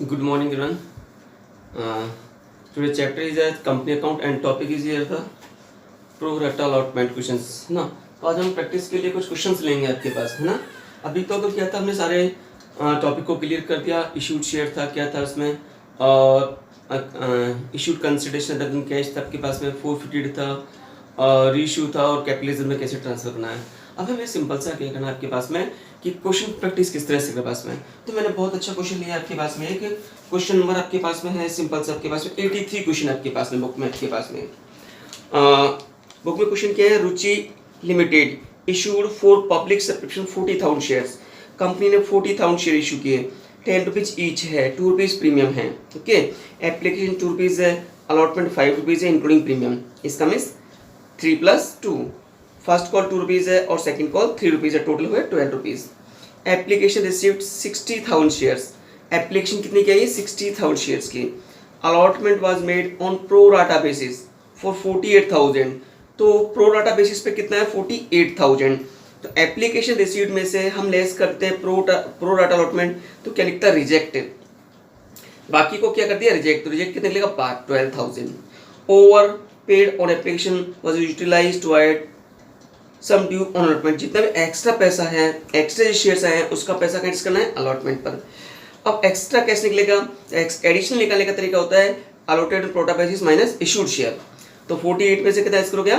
Good morning, everyone. Today's chapter is a company account and topic is here the pro rata allotment questions है ना। तो आज हम practice के लिए कुछ क्वेश्चंस लेंगे आपके पास, है ना। अभी तो क्या था, हमने सारे टॉपिक को क्लियर कर दिया। इशूड शेयर था, क्या था उसमें, और issued consideration other than cash था आपके पास में, फोरफिटेड था, रीइश्यू था, और कैपिटलिज्म में कैसे ट्रांसफर करना है। अब हमें सिंपल सा क्या करना है आपके पास में कि क्वेश्चन प्रैक्टिस किस तरह से आपके पास में। तो मैंने बहुत अच्छा क्वेश्चन लिया आपके पास में। एक क्वेश्चन नंबर आपके पास में है सिंपल सा, आपके पास में 83 क्वेश्चन आपके पास में बुक में आपके पास में। बुक में क्वेश्चन क्या है, Ruchi limited issued for public subscription 40,000 shares. Company ने 40,000 शेयर इशू किए, 10 रुपीज ईच है, 2 रुपीज प्रीमियम है। ओके, एप्लीकेशन 2 रुपीज है, अलॉटमेंट 5 रुपीज है इंक्लूडिंग प्रीमियम। इसका मीन्स 3+2। फर्स्ट कॉल 2 रुपीज है और सेकंड कॉल 3 रुपीज है, टोटल हुए 12 rupees. Application received 60,000 shares. Application कितनी की आई, 60,000 शेयर्स की। Allotment was made on pro rata basis for 48,000। तो प्रो राटा बेसिस पे कितना है, 48,000। तो एप्लीकेशन रिसीव्ड में से हम लेस करते हैं प्रो राटा अलॉटमेंट, तो क्या लिखता है, रिजेक्टेड। बाकी को क्या कर दिया, रिजेक्ट। तो रिजेक्ट कितने निकलेगा, 12,000। Overpaid on application was utilised to add sum due on allotment. जितना भी एक्स्ट्रा पैसा है, एक्स्ट्रा जो शेयर्स आए हैं उसका पैसा कैसे करना है, अलॉटमेंट पर। अब एक्स्ट्रा कैसे निकलेगा, एडिशनल निकालने का तरीका होता है allotted pro rata basis minus issued share. तो 48 में से कितना इसको गया,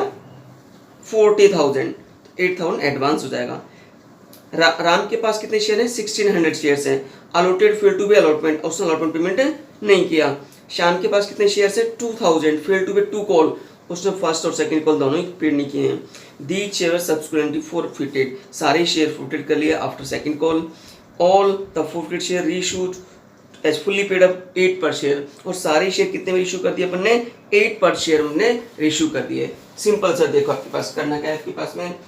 40,000, 8,000 एडवांस हो जाएगा। राम के पास कितने शेयर हैं, 1600 शेयर्स हैं। Allotted fail to be allotment, उसने अलॉटमेंट पेमेंट नहीं किया। श्याम के पास कितने शेयर्स हैं, 2000, फेल टू बी 2 कॉल, उसने फर्स्ट और सेकंड कॉल दोनों ही पेड नहीं किए हैं। दी शेयर सब्सिक्वेंटली फॉरफिटेड, सारे शेयर फॉरफिट कर लिए after second call. All the forfeited share reissued as fully paid up 8 per share, और सारे शेयर कितने में इशू कर दिए अपन ने, 8 पर शेयर हमने इशू कर दिए। सिंपल सर, देखो आपके पास करना क्या है, आपके पास में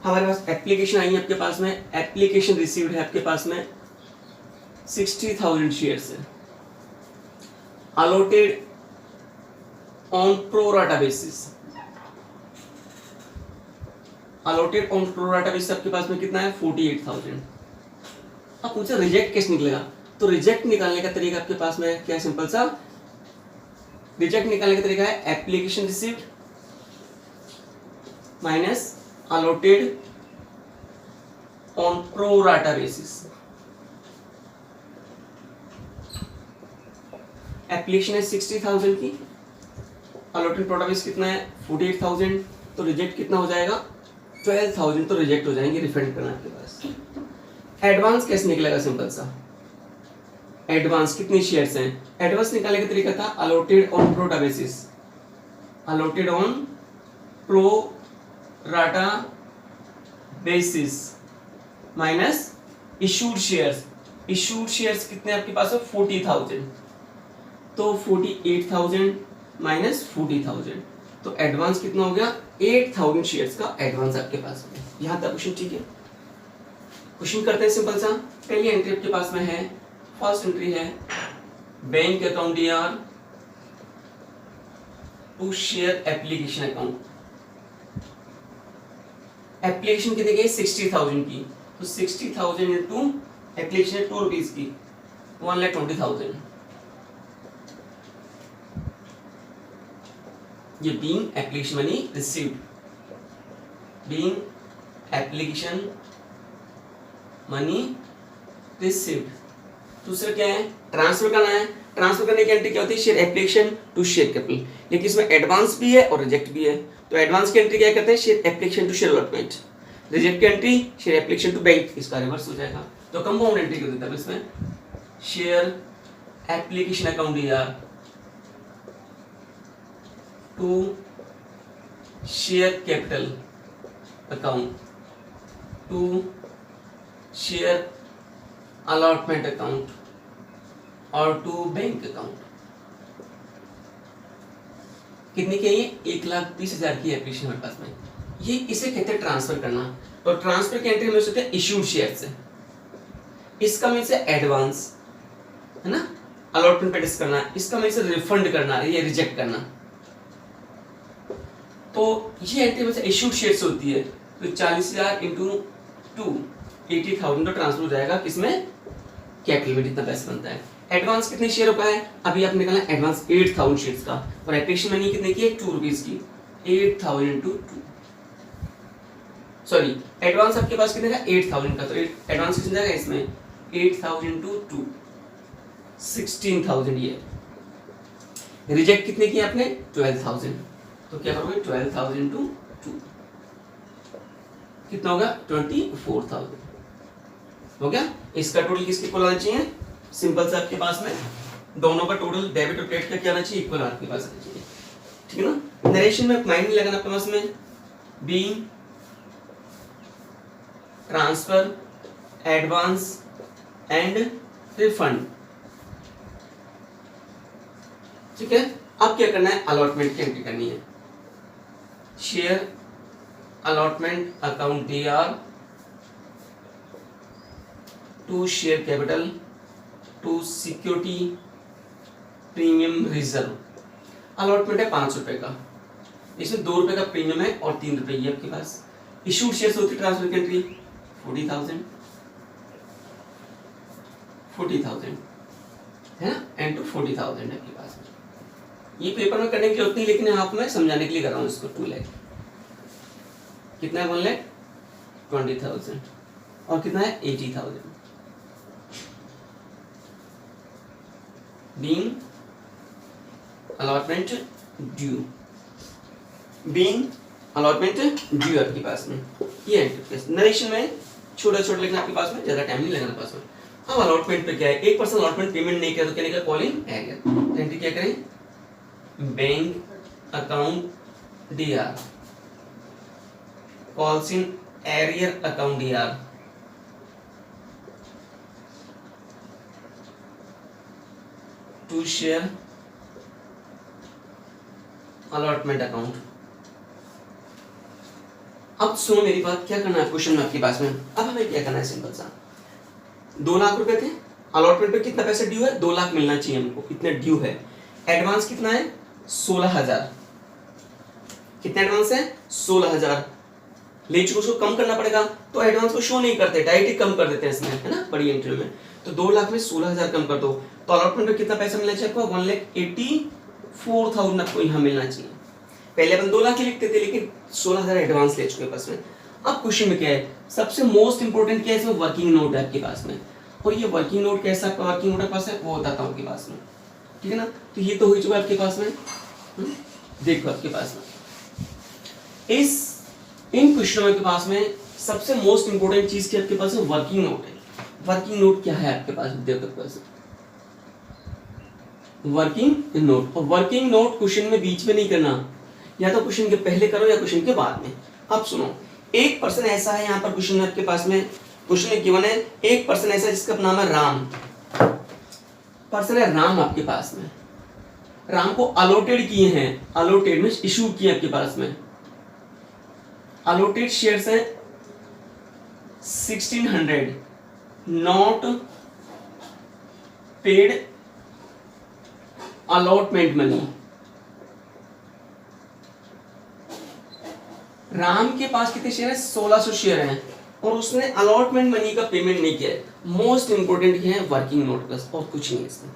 हमारे पास एप्लीकेशन आई है आपके पास में, एप्लीकेशन रिसीव्ड है आपके पास में 60,000 शेयर्स है, allotted on pro rata basis. Allotted on pro rata basis आपके पास में कितना है, 48,000। अब मुझे रिजेक्ट कैसे निकलेगा, तो रिजेक्ट निकालने का तरीका आपके पास में क्या है, सिंपल सा। रिजेक्ट निकालने का तरीका है application received minus allotted on pro rata basis. Application है 60,000 की, अलॉटेड प्रोटा बेसिस कितना है, 48,000। तो रिजेक्ट कितना हो जाएगा, 12,000 तो रिजेक्ट हो जाएंगे, रिफंड करना आपके पास। एडवांस कैसे निकलेगा, सिंपल सा। एडवांस कितनी शेयर्स हैं, एडवांस निकालने का तरीका था allotted on pro rata basis, allotted on pro rata basis minus issued shares. Issued shares कितने आपके पास है, 40,000। तो 48,000 माइनस 40,000, तो एडवांस कितना हो गया, 8,000 शेयर्स का एडवांस आपके पास में। यहां तक क्वेश्चन ठीक है। क्वेश्चन करते हैं सिंपल सा। पहली एंट्री आपके पास में है, फर्स्ट एंट्री है बैंक अकाउंट यार to share application account. Application कितने की, 60,000 की, तो 60,000 इंटू एप्लीकेशन 2 रुपीज की, 1,20,000। ये being application money received, being application money received. दूसरा क्या है, ट्रांसफर करना है। ट्रांसफर करने की एंट्री क्या होती है, share application to share capital, लेकिन इसमें एडवांस भी है और रिजेक्ट भी है। तो एडवांस की एंट्री क्या करते हैं, share application to share allotment. Reject की entry share application to bank, इसका रिवर्स हो जाएगा। तो कंपाउंड एंट्री कर देता है इसमें, शेयर एप्लीकेशन अकाउंट यार to share capital account to share allotment account और टू बैंक अकाउंट। कितनी की है ये, 1,30,000 की एप्लीकेशन हमारे पास में। ये इसे कहते हैं ट्रांसफर करना। तो ट्रांसफर की एंट्री में होते हैं इश्यूड शेयर से, इसका मीन से एडवांस है ना, अलॉटमेंट पे करना, इसका मीन से रिफंड करना, ये रिजेक्ट करना। तो ये एंट्री में से इश्यूड शेयर्स होती है। तो 40,000 इंटू 2, 80,000 तो ट्रांसफर हो जाएगा किसमें, कैपिटल में कितना पैसा बनता है। एडवांस कितने शेयर का है, अभी आपने निकाला एडवांस 8000 शेयर्स का, और एप्लीकेशन मनी कितने की है, 2 रुपीज की, 8000 इंटू 2, सॉरी एडवांस आपके पास कितने का, 8000 का, तो एडवांस कितने जाएगा इसमें, 8000 इंटू 2, 16000 ये। रिजेक्ट कितने की आपने, 12000, तो क्या करोगे 12000 इंटू 2 कितना होगा, 24000 हो गया। इसका टोटल किसके इक्वल आना चाहिए, सिंपल से आपके पास में दोनों का टोटल डेबिट और क्रेडिट का क्या आना चाहिए, इक्वल आपके पास आना चाहिए, ठीक है ना। नरेशन में माइंड नहीं लगाना आपके पास में, being transfer advance and refund, ठीक है। अब क्या करना है, अलॉटमेंट की एंट्री करनी है, share allotment account DR to share capital to security premium reserve. Allotment है 5 रुपए का, इसमें 2 रुपए का प्रीमियम है और 3 रुपए ये आपके पास। इशूड शेयर होती ट्रांसफर की एंट्री 40,000 है ना, एंड टू 40,000 है आपके पास। ये पेपर में करने की जरूरत नहीं, लेकिन यहाँ मैं समझाने के लिए कर रहा हूँ इसको। 2 लाख कितना है, 1,20,000 और कितना है 80,000। Being allotment due, being allotment due आपके पास में ये एंट्री। नरेशन में छोटा छोटा लिखना आपके पास में, ज्यादा टाइम नहीं लगना पास में। अब अलॉटमेंट पे क्या है, 1% अलॉटमेंट पेमेंट नहीं किया तो क्या निकला, कॉलिंग एरियर। एंट्री क्या करें, bank account DR calls in arrear account DR to share allotment account। अब सुनो मेरी बात, क्या करना है क्वेश्चन में आपके पास में, अब हमें क्या करना है, सिंपल सा 2 लाख रुपए थे, अलॉटमेंट पे कितना पैसा ड्यू है, 2 लाख मिलना चाहिए हमको, इतना ड्यू है। एडवांस कितना है, 16,000, कितना एडवांस है, 16,000 ले चुके, उसको कम करना पड़ेगा, तो एडवांस को शो नहीं करते, डायरेक्ट ही कम कर देते हैं इसमें, है ना, बड़ी एंट्री में। तो 2 लाख में 16,000 कम कर दो, तो अलॉटमेंट में कितना पैसा मिलना चाहिए आपको, 1,84,000 आपको यहाँ मिलना चाहिए। पहले अपन 2 लाख ही लिखते थे, लेकिन 16,000 एडवांस ले चुके पास में। अब क्वेश्चन में क्या है, सबसे मोस्ट इंपोर्टेंट क्या है इसमें, वर्किंग नोट है आपके पास में, और ये वर्किंग नोट कैसा वर्किंग नोट पास है वो बताता हूँ आपके पास में, ठीक है ना। तो ये तो हो चुका है आपके पास में, देखो आपके पास में इन क्वेश्चनों के पास में सबसे मोस्ट इंपोर्टेंट चीज की आपके पास में वर्किंग नोट है। वर्किंग नोट क्या है आपके पास, देखो आपके पास वर्किंग नोट, और वर्किंग नोट क्वेश्चन में बीच में नहीं करना, या तो क्वेश्चन के पहले करो या क्वेश्चन के बाद में। अब सुनो, एक पर्सन ऐसा है यहाँ पर क्वेश्चन में आपके पास में, क्वेश्चन में गिवन है एक पर्सन ऐसा जिसका नाम है राम, पर्सन है राम आपके पास में, राम को अलॉटेड किए हैं, अलॉटेड में इशू किए आपके पास में, अलॉटेड शेयर्स हैं 1600, not paid allotment money. Ram के पास कितने शेयर है, 1600 शेयर हैं, और उसने अलॉटमेंट मनी का पेमेंट नहीं किया है। मोस्ट इंपोर्टेंट ये है वर्किंग नोट, बस और कुछ नहीं है इसमें।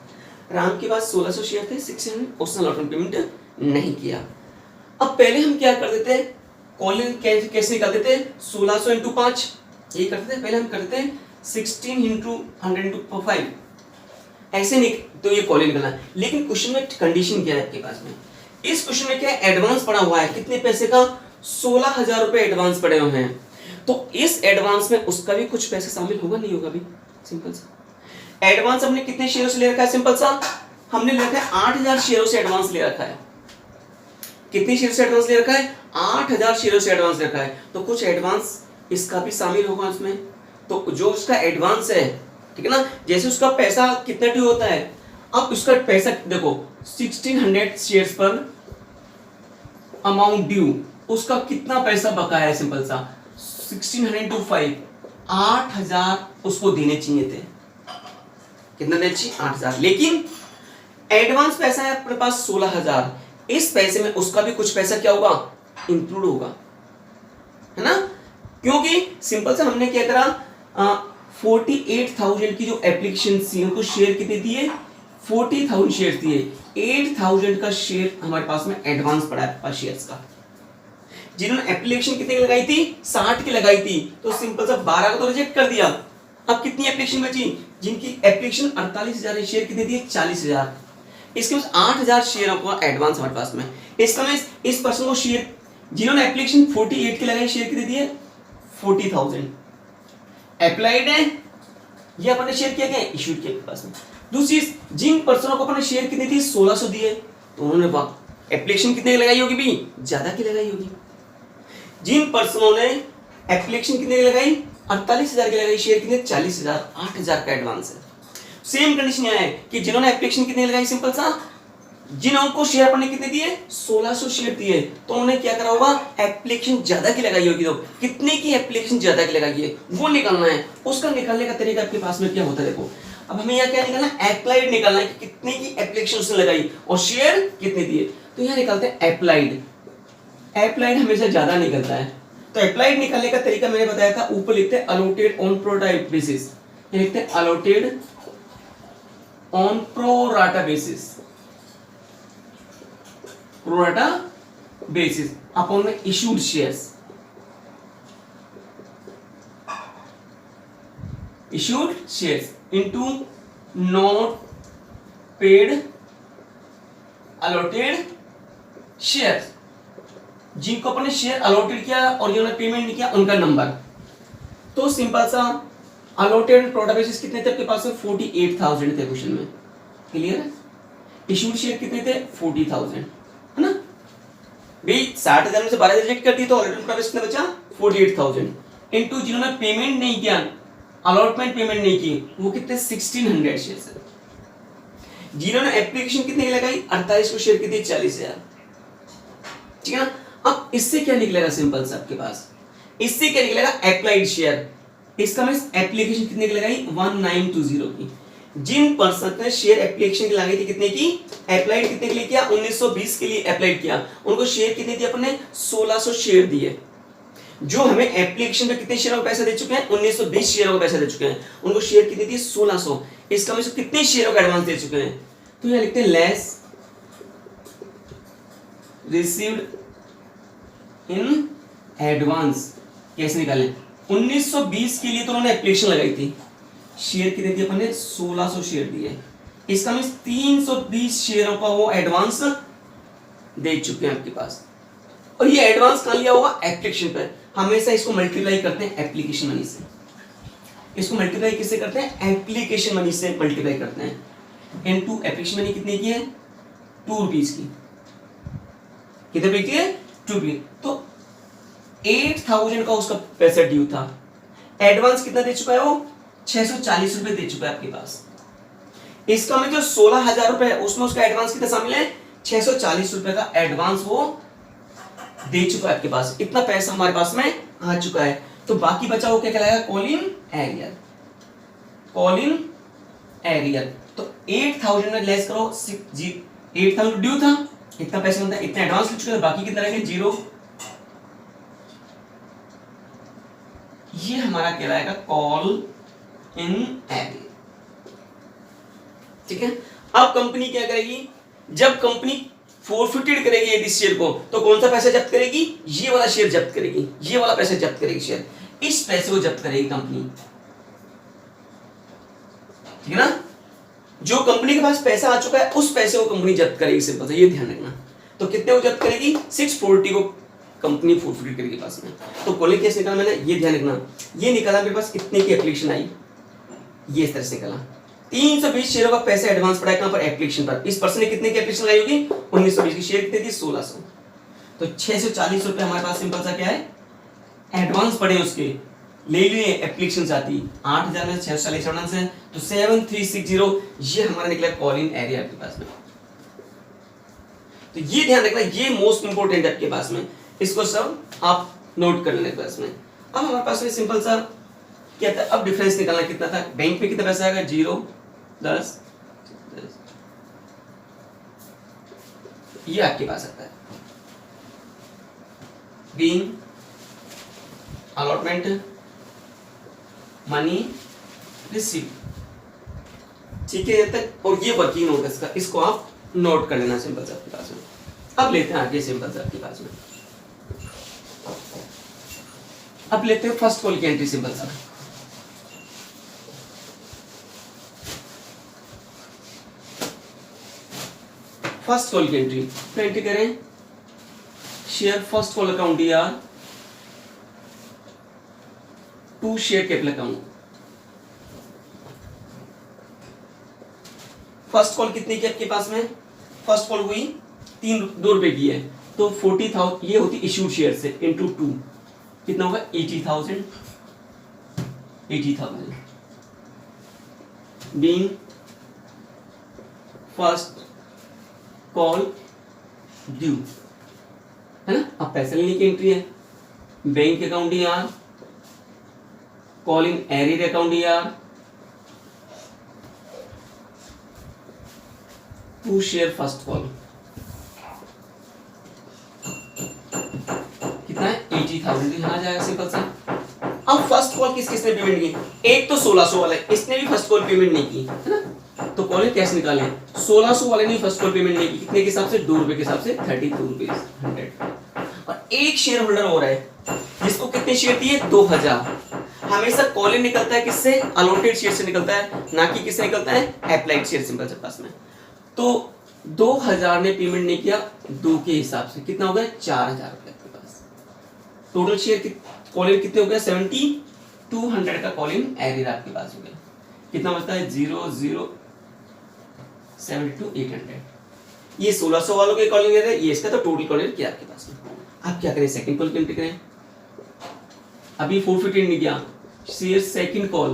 राम के पास 1600 शेयर थे, 600, उसने अलॉटमेंट पेमेंट नहीं किया। अब पहले हम क्या कर देते हैं, कॉलिंग कैसे निकालते थे, 1600 इंटू 5 ये करते थे, पहले हम करते थे 16 इंटू 100 इंटू 5 ऐसे नहीं, तो ये कॉलिंग निकलना। लेकिन क्वेश्चन में कंडीशन क्या है आपके पास में, इस क्वेश्चन में क्या है, एडवांस पड़ा हुआ है, कितने पैसे का, 16,000 रुपए एडवांस पड़े हुए हैं, तो इस एडवांस में उसका भी कुछ पैसा शामिल होगा नहीं होगा, भी सिंपल सा। एडवांस हमने कितने शेयरों से ले रखा है, सिंपल सा हमने ले रखा है 8,000 शेयरों से एडवांस ले रखा है। कितनी शेयर से एडवांस ले रखा है, 8,000 शेयरों से एडवांस ले रखा है, तो कुछ एडवांस इसका भी शामिल होगा उसमें। तो जो उसका एडवांस है, ठीक है ना, जैसे उसका पैसा कितना ड्यू होता है, अब उसका पैसा देखो 1600 शेयर्स पर अमाउंट ड्यू, उसका कितना पैसा बकाया है, सिंपल सा 1600 इंटू 5, 8,000 उसको देने चाहिए थे। कितना देने चाहिए, 8,000, लेकिन एडवांस पैसा है अपने पास 16,000, इस पैसे में उसका भी कुछ पैसा क्या होगा, इंक्लूड होगा, है ना। क्योंकि सिंपल से हमने क्या करा, 48,000 की जो एप्लीकेशन थी उनको शेयर कितने दिए, 40,000 शेयर दिए, 8,000 का शेयर हमारे पास में एडवांस पड़ा है पर शेयर्स का। जिन्होंने एप्लीकेशन कितने की लगाई थी, 60 की लगाई थी, तो सिंपल सा 12 को तो रिजेक्ट कर दिया। अब कितनी एप्लीकेशन बची, जिनकी एप्लीकेशन 48,000 शेयर कितने दिए, 40,000। इसके पास 8,000 शेयर का एडवांस हमारे पास में। इसका मैं इस पर्सन को शेयर, जिन्होंने एप्लीकेशन 48 की लगाई, शेयर कितने दिए, 40,000 अप्लाइड है, ये अपने शेयर किया गया, इश्यूड किया पास में। दूसरी चीज, जिन पर्सनों को अपने शेयर कितने दिए, 1600 दिए, तो उन्होंने एप्लीकेशन कितने की लगाई होगी भी, ज्यादा की लगाई होगी। जिन पर्सनों ने एप्लीकेशन कितने की लगाई, 48,000 की लगाई, शेयर कितने, 40,000, 8,000 का एडवांस है। सेम कंडीशन यह है कि जिन्होंने एप्लीकेशन कितने लगाई, सिंपल सा, जिनको शेयर अपने कितने दिए, 1600 शेयर दिए, तो उन्होंने क्या करा होगा, एप्लीकेशन ज्यादा की लगाई होगी। तो कितने की एप्लीकेशन ज्यादा की लगाई है वो निकालना है। उसका निकालने का तरीका आपके पास में क्या होता है, देखो अब हमें यहाँ क्या निकालना है, अप्लाइड निकालना है कि कितने की एप्लीकेशन उसने लगाई और शेयर कितने दिए। तो यहाँ निकालते हैं अप्लाइड। अप्लाइड हमेशा ज्यादा निकलता है, तो अप्लाइड निकालने का तरीका मैंने बताया था, ऊपर लिखते हैं अलॉटेड ऑन प्रोटाइप बेसिस, लिखते हैं allotted on pro rata basis, pro rata basis upon में issued shares, issued shares into not paid allotted shares. जिनको अपने शेयर अलॉटेड किया और जिन्होंने पेमेंट नहीं किया उनका नंबर। तो सिंपल सा अलॉटेड प्रोडा बेसिस कितने थे आपके पास में, 48,000 थे क्वेश्चन में, क्लियर है। इशूड शेयर कितने थे, 40,000, है ना भाई। 60,000 में से 12,000 रिजेक्ट कर दी, तो अलॉटेड प्रोडा बेसिस कितना बचा, 48,000 इनटू जिन्होंने पेमेंट नहीं किया, अलॉटमेंट पेमेंट नहीं की, वो कितने, 1600 शेयर है। जिन्होंने एप्लीकेशन कितने लगाई, 48 को शेयर कितने, 40,000, ठीक है ना। अब इससे क्या निकलेगा, सिंपल सा आपके पास इससे क्या निकलेगा, अप्लाइड शेयर। इसका मींस एप्लीकेशन कितने की लगाई, 1920 की। जिन पर्सन ने शेयर एप्लीकेशन की लगाई थी कितने की, अप्लाइड कितने के लिए किया, 1920 के लिए अप्लाइड किया, उनको शेयर कितने दिए अपने, 1600 शेयर दिए। जो हमें एप्लीकेशन पे कितने शेयरों का पैसा दे चुके हैं, 1920 शेयरों का पैसा दे चुके हैं, उनको शेयर कितने दिए, 1600। इसका मतलब कितने शेयरों का एडवांस दे चुके हैं, तो यहां लिखते हैं लेस रिसीव्ड इन एडवांस। कैसे निकालें, 1920 के लिए तो उन्होंने एप्लीकेशन लगाई थी, शेयर कितने दिए अपने, 1600 शेयर दिए। इसका मींस 320 शेयरों का वो एडवांस दे चुके हैं आपके पास। और ये एडवांस कहां लिया होगा, एप्लीकेशन पर। हमेशा इसको मल्टीप्लाई करते हैं एप्लीकेशन मनी से। इसको मल्टीप्लाई किससे करते हैं, एप्लीकेशन मनी से मल्टीप्लाई करते हैं। इनटू एप्लीकेशन मनी कितने की है, 2 रुपीज की, कितने रुपए की है, 2 रुपीज। तो 8,000 का उसका पैसा ड्यू था, एडवांस कितना दे चुका है वो, 640 रुपए दे चुका है आपके पास। इसका मतलब जो 16,000 रुपए है उसमें उसका एडवांस कितना शामिल है, 640 रुपए का एडवांस वो दे चुका है आपके पास। इतना पैसा हमारे पास में आ चुका है, तो बाकी बचा वो क्या कहलाएगा, call in arrear, call in arrear. तो 8,000 में लेस करो 8,000 ड्यू था, इतना पैसा बनता है, इतना एडवांस ले चुके हैं, बाकी कितना रहेगा, 0। ये हमारा कहलाएगा कॉल इन एरियर, ठीक है। अब कंपनी क्या करेगी, जब कंपनी फोरफिटेड करेगी इस शेयर को, तो कौन सा पैसा जब्त करेगी, ये वाला शेयर जब्त करेगी, ये वाला पैसा जब्त करेगी शेयर, इस पैसे को जब्त करेगी कंपनी, ठीक है ना। जो कंपनी के पास पैसा आ चुका है उस पैसे को कंपनी जब्त करेगी, सिंपल ये ध्यान रखना। तो कितने को जब्त करेगी, 640 को कंपनी फोरफिटेड करेगी पास में। तो कॉलिंग कैसे निकाला मैंने, ये ध्यान रखना। ये निकाला मेरे पास कितने की एप्लीकेशन आई, ये इस तरह से निकाला, 320 शेयरों का पैसा एडवांस पड़ा है कहां पर, एप्लीकेशन पर। इस पर्सन ने कितने की एप्लीकेशन लगाई होगी, 1920 की, शेयर कितने थी, 1600। तो 640 रुपए हमारे पास सिंपल सा क्या है, एडवांस पड़े उसके, ले लिए एप्लीकेशन आती, 8,000 में 640 एडवांस है, तो 7360 ये हमारा निकला कॉल इन एरिया आपके पास में। तो ये ध्यान रखना, ये मोस्ट इंपोर्टेंट है आपके पास में, इसको सब आप नोट कर लेने पास में। अब हमारे पास में सिंपल सा क्या था, अब डिफरेंस निकालना कितना था, बैंक पे कितना पैसा आएगा, 0, 10, ये आपके पास आता है। Being allotment money receive. ठीक है, ये तक। और ये वर्किंग नोट इसका, इसको आप नोट कर लेना सिंपल सा आपके पास में। अब लेते हैं आगे सिंपल सा आपके पास में, अब लेते हैं फर्स्ट कॉल की एंट्री सिंपल सा। फर्स्ट कॉल की एंट्री तो एंट्री करें share first call account DR to share capital account. First call कितने की आपके पास में? फर्स्ट कॉल हुई 2 रुपए की है, तो 40,000 ये होती इश्यूड शेयर से इंटू 2 कितना होगा? 80,000 बीइंग फर्स्ट कॉल ड्यू, है ना। अब पैसे लेने की एंट्री है, bank account DR, call in arrear account DR to share first call. कितना है? 80,000 यहां जाएगा सिंपल सा। अब फर्स्ट कॉल किसने पेमेंट की? एक तो 1600 वाला है, इसने भी फर्स्ट कॉल पेमेंट नहीं की, है ना। तो कॉल कैश निकाले, 1600 वाले ने फर्स्ट कॉल पेमेंट नहीं की, कितने के हिसाब से? 2 रुपए के हिसाब से, 32 रुपीज 100। और एक शेयर होल्डर हो रहा है जिसको कितने शेयर दिए? 2000। हमेशा कॉल इन निकलता है किससे? अलॉटेड शेयर से निकलता है, ना कि किससे निकलता है? अप्लाइड शेयर सिंपल से पास में। तो 2000 ने पेमेंट नहीं किया, 2 के हिसाब से कितना हो गया? 4000 रुपए आपके पास। टोटल शेयर कॉल इन कितने हो गया? 7200 का कॉल इन एरियर आपके पास हो गया। कितना बचता है? 0072800। ये 1600 वालों के कॉलिंग है, ये इसका तो टोटल कॉलिंग किया आपके पास में। आप क्या करें? सेकंड कॉल की एंट्री करें। अभी 415 नहीं किया, शेयर सेकंड कॉल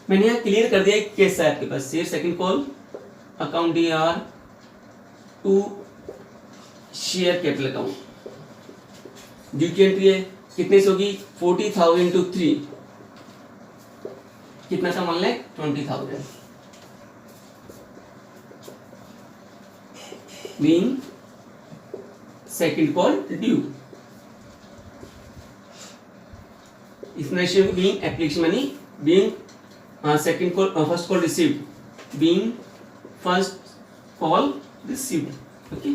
मैंने यहाँ क्लियर कर दिया कैसा है आपके पास। Share second call account DR to share capital account, due की एंट्री है कितने से होगी? 40,000 इंटू 3 कितना था? 1,20,000 बीइंग सेकंड कॉल ड्यू। इस रेशियो को being application money, being second call, first call received, being first call received. Okay,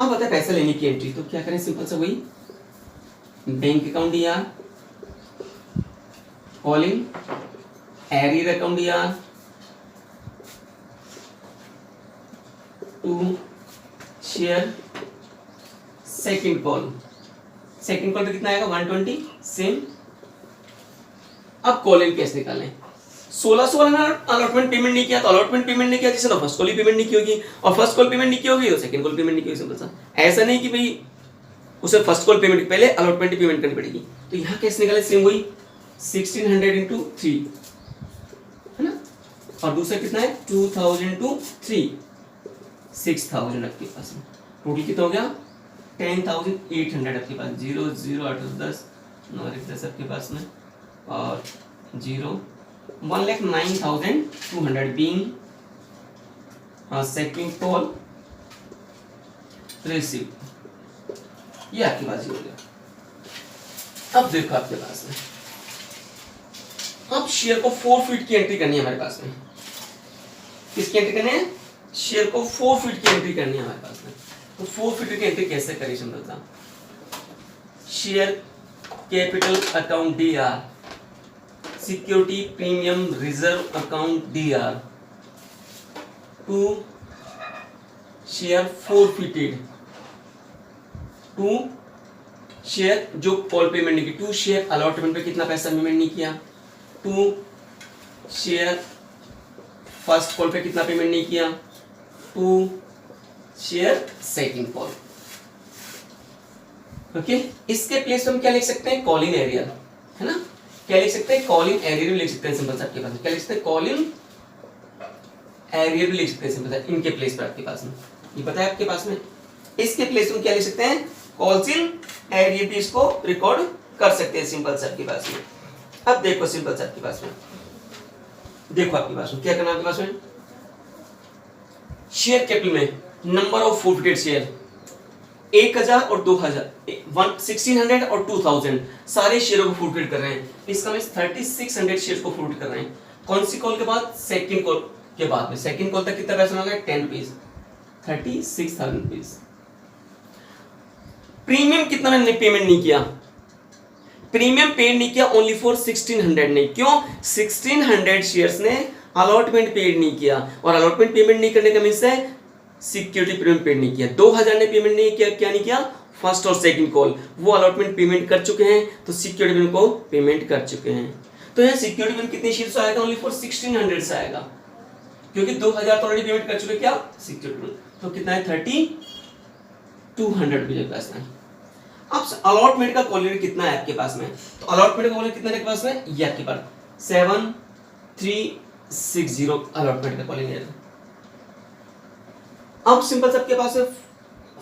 अब आता है पैसा लेने की एंट्री। तो क्या करें? सिंपल सा वही, bank account DR, calling arrear account DR to share second call. Second call पे कितना आएगा? 120 सेम। अब कॉल इन कैसे निकालें? 1600 वाला ना अलॉटमेंट पेमेंट नहीं किया, तो अलॉटमेंट पेमेंट नहीं किया जिससे तो फर्स्ट कॉल ही पेमेंट नहीं की होगी, और फर्स्ट कॉल पेमेंट नहीं की होगी तो सेकंड कॉल पेमेंट नहीं की होगी। सिंपल सा, ऐसा नहीं कि भाई उसे फर्स्ट कॉल पेमेंट पहले अलॉटमेंट पेमेंट करनी पड़ेगी। तो यहाँ कैसे निकाले? सेम वही 1600 इंटू 3, है ना। और दूसरा कितना है? 2000 इंटू 3, 6000 आपके पास में। टोटल कितना हो गया? 10,800 आपके पास। 0 0 8 10 9 10 आपके पास में, और 0 1,09,200 बीइंग सेकंड कॉल रिसीव। ये आपके पास हो गया। अब देखो आपके पास में, अब शेयर को 4 फीट की एंट्री करनी है हमारे पास में। किसकी एंट्री करनी है? शेयर को 4 फीट की एंट्री करनी है हमारे पास में। तो 4 फीट की एंट्री कैसे करें? सिंपल सा, share capital account DR, security premium reserve account DR to share 4 forfeited, to share जो कॉल पेमेंट नहीं की, टू शेयर अलॉटमेंट पे कितना पैसा पेमेंट नहीं किया, टू शेयर फर्स्ट कॉल पे कितना पेमेंट नहीं किया, to share second call. Okay, इसके प्लेस हम क्या लिख सकते हैं? कॉल इन एरियर, है ना। क्या लिख सकते हैं? कॉल इन एरियर भी लिख सकते हैं सिंपल सा आपके पास। क्या लिख सकते हैं? कॉल इन एरियर भी लिख सकते हैं सिंपल सा, इनके प्लेस पर आपके पास में। ये पता है आपके पास में, इसके प्लेस में क्या लिख सकते हैं? कॉल्स इन एरियर भी इसको रिकॉर्ड कर सकते हैं सिंपल सा आपके पास में। अब देखो सिंपल सा आपके पास में, देखो आपके पास में क्या करना है आपके पास में। शेयर कैपिटल में नंबर ऑफ फॉरफिटेड शेयर 1000 और 2000, 1600 और 2000 सारे शेयरों को फॉरफिट कर रहे हैं। इसका मींस 3600 शेयर को फॉरफिट कर रहे हैं। कौन सी कॉल के बाद? सेकंड कॉल के बाद में। सेकंड कॉल तक कितना पैसा होगा? 10 रुपीज, 36,000 रुपीज। प्रीमियम कितना ने पेमेंट नहीं किया? प्रीमियम पेड नहीं किया ओनली फॉर 1600 ने। क्यों? 1600 शेयर्स ने अलॉटमेंट पेड नहीं किया, और अलॉटमेंट पेमेंट नहीं करने का मींस है सिक्योरिटी प्रीमियम पेड नहीं किया। 2000 ने पेमेंट नहीं किया, क्या नहीं किया? फर्स्ट और सेकंड कॉल, वो अलॉटमेंट पेमेंट कर चुके हैं, तो सिक्योरिटी प्रीमियम को पेमेंट कर चुके हैं। तो यहाँ सिक्योरिटी प्रीमियम कितने शेयर से आएगा? ओनली फॉर 1600 से आएगा, क्योंकि 2000 तो ऑलरेडी पेमेंट कर चुके। क्या? Security premium. तो कितना है? 3200 रुपये पास में। अब अलॉटमेंट का कॉल कितना है आपके पास में? तो अलॉटमेंट का कॉल कितना है आपके पास में? ये आपके पास 7360 अलॉटमेंट का कॉलिंग है। अब सिंपल से आपके पास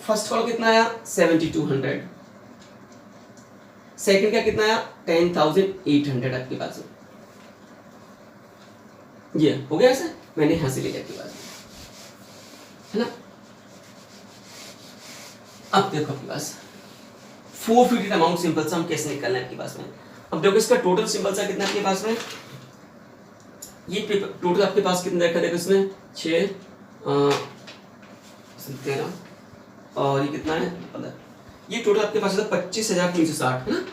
फर्स्ट कॉल कितना आया? 7200। सेकंड का कितना आया? 10800 आपके पास में। ये हो गया ऐसा, मैंने यहां से लिया आपके पास, है ना। अब देखो आपके पास फॉरफिटेड अमाउंट सिंपल सा हम कैसे निकालना है आपके पास में। अब देखो इसका टोटल सिंपल सा कितना आपके पास में, ये टोटल आपके पास कितना देखा? देखो इसमें 6 13 और ये कितना है 15। ये टोटल आपके पास 25,360 है ना।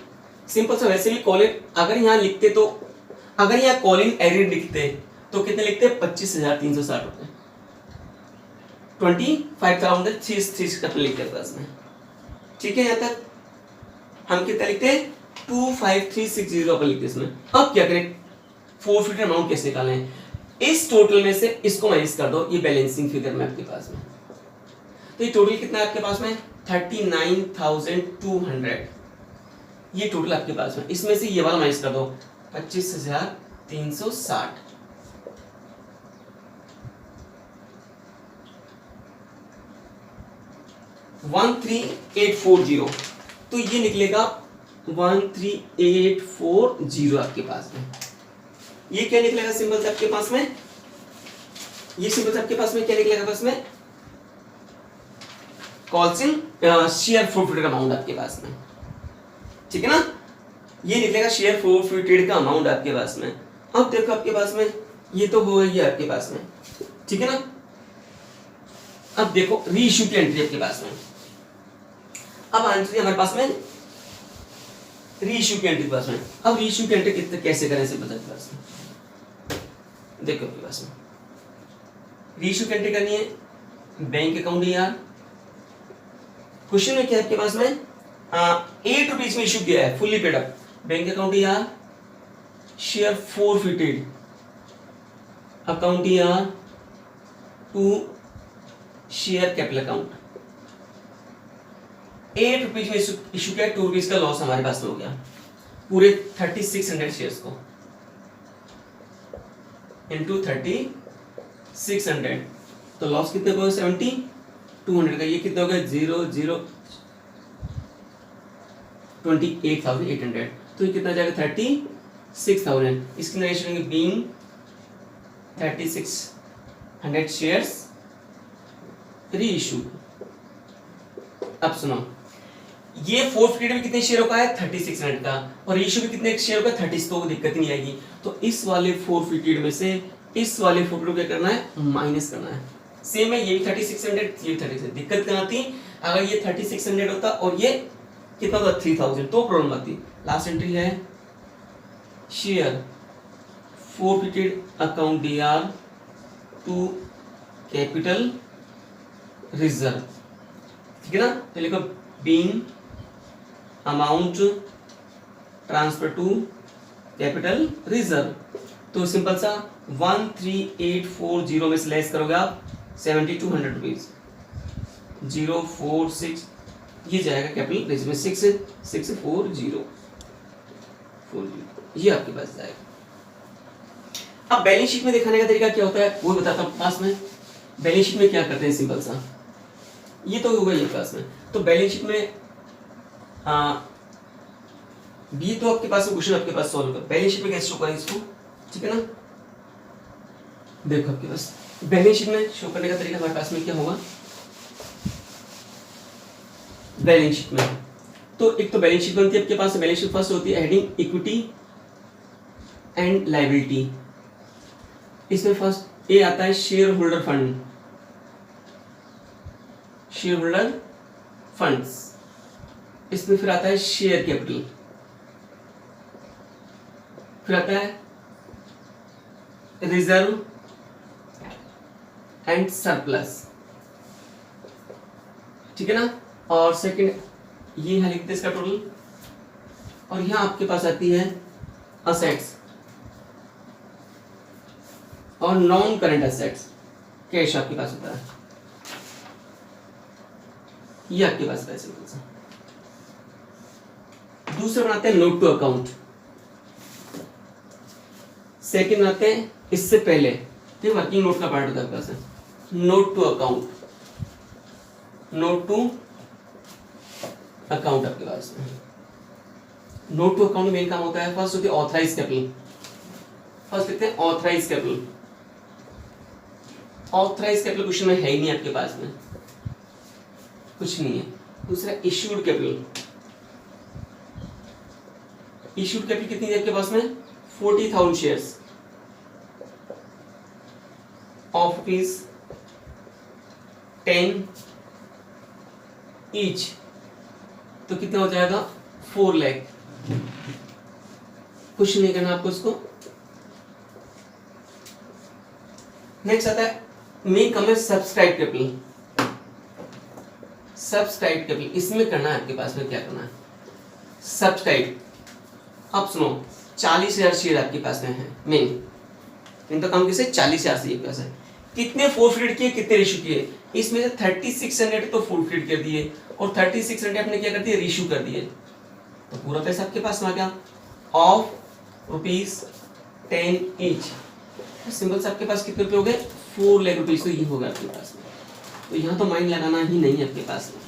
सिंपल सा वैसे भी कॉलिंग अगर यहाँ लिखते तो, अगर यहाँ कॉलिंग एरिड लिखते तो कितने लिखते? 25,360 रुपए। 25,360 लिखते हैं पास में, ठीक है। यहाँ तक हम कितना लिखते हैं? 25,360 अपन लिखते हैं इसमें। अब क्या करें? फॉरफिटेड अमाउंट कैसे निकालें? इस टोटल में से इसको माइनस कर दो, ये बैलेंसिंग फिगर में आपके पास में। तो ये टोटल कितना है आपके पास में? 39,200। ये टोटल आपके पास में, इसमें से ये वाला माइनस कर दो 25,360। वन 13,840, तो ये निकलेगा 13,840 आपके पास में। ये क्या निकलेगा सिंबल से आपके पास में? ये सिंबल से आपके पास में क्या निकलेगा? पास में कॉल्सिंग शेयर फॉरफिटेड अमाउंट आपके पास में, ठीक है ना। ये निकलेगा शेयर फॉरफिटेड का अमाउंट आपके पास में। अब देखो आपके पास में ये तो हो गई आपके पास में, ठीक है ना। अब देखो रीइश्यू की एंट्री आपके पास में। अब एंट्री हमारे पास में रीइश्यू की एंट्री पास में। अब रीइश्यू की एंट्री कितने कैसे करें सिंपल आपके पास में, देखो आपके पास में रीइश्यू की एंट्री करनी है। बैंक अकाउंट यार, क्वेश्चन में क्या है आपके पास में? 8 रुपीज में इश्यू किया है, fully paid up. Bank account यार, शेयर फॉरफिटेड अकाउंट यार to share capital account. 8 rupees में इश्यू किया, 2 रुपीज का लॉस हमारे पास में हो गया पूरे 3600 शेयर्स को इनटू 3600, तो लॉस कितने को? 7200 का। ये कितना हो गया? 28,800। तो ये कितना जाएगा? 36,000। इसकी नरेशन होगी बीइंग 3600 शेयर्स रीइश्यू। अब सुनो, ये फॉरफिटेड में कितने शेयरों का है? 3600 का, और रीइश्यू में कितने शेयरों का? 30। तो दिक्कत नहीं आएगी। तो इस वाले फॉरफिटेड में से इस वाले फॉरफिटेड को क्या करना है? माइनस करना है। सेम है, ये भी 3600, ये 3600। दिक्कत क्या आती? अगर ये 3600 होता और ये कितना होता? 3000, तो प्रॉब्लम आती। लास्ट एंट्री है share forfeited account DR to capital reserve, ठीक है ना। तो लिखो being amount transfer to capital reserve. तो सिंपल सा 13,840 में से लेस करोगे आप 7,200 रुपीज, 046, ये जाएगा कैपिटल रिजर्व में 6,640, ये आपके पास जाएगा। अब बैलेंस शीट में दिखाने का तरीका क्या होता है वो बताता हूँ पास में। बैलेंस शीट में क्या करते हैं सिंपल सा, ये तो होगा ये पास में। तो बैलेंस शीट में बी तो आपके पास क्वेश्चन आपके पास सॉल्व कर, बैलेंस शीट में कैसे शो करें इसको, ठीक है ना। देखो आपके पास बैलेंस शीट में शो करने का तरीका हमारे पास में क्या होगा, बैलेंस शीट में। तो एक तो बैलेंस शीट बनती है आपके पास, बैलेंस शीट फर्स्ट होती है हेडिंग इक्विटी एंड लायबिलिटी। इसमें फर्स्ट ए आता है share holder fund, share holder funds. इसमें फिर आता है शेयर कैपिटल, फिर आता है रिजर्व एंड सरप्लस, ठीक है ना। और सेकंड ये है लिखते इसका टोटल, और यहां आपके पास आती है असेट्स और नॉन करंट असेट्स, कैश आपके पास होता है, ये आपके पास पैसे। दूसरे बनाते हैं नोट टू अकाउंट, सेकंड बनाते हैं इससे पहले, ठीक, वर्किंग नोट का पार्ट होता है आपके पास है note to account, note to account आपके पास में। नोट टू अकाउंट में मेन काम होता है, फर्स्ट होती है ऑथराइज कैपिटल, फर्स्ट लिखते हैं authorize capital. Authorize capital question में है ही नहीं आपके पास में, कुछ नहीं है। दूसरा इश्यूड कैपिटल, इश्यूड कैपिटल कितनी है आपके पास में 40,000 शेयर्स ऑफ ₹10 ईच, तो कितना हो जाएगा 4 लाख। कुछ नहीं करना आपको इसको। नेक्स्ट आता है मेन कम है सब्सक्राइब कैपिटल, सब्सक्राइब कैपिटल इसमें करना है आपके पास में, क्या करना है सब्सक्राइब। अब सुनो 40,000 शेयर आपके पास में है, मेन तो काम किसे 40,000 से पास है। कितने फोरफिट किए, कितने रिश्यू किए, इसमें से 3600 तो फोरफिट कर दिए और 3600 आपने क्या कर दिए रिश्यू कर दिए, तो पूरा पैसा आपके पास में आ गया ऑफ ₹10 ईच। सिंपल से आपके पास कितने रुपए हो गए 4 लाख रुपीज, तो ये होगा आपके पास में। तो यहाँ तो माइंड लगाना ही नहीं है आपके पास में,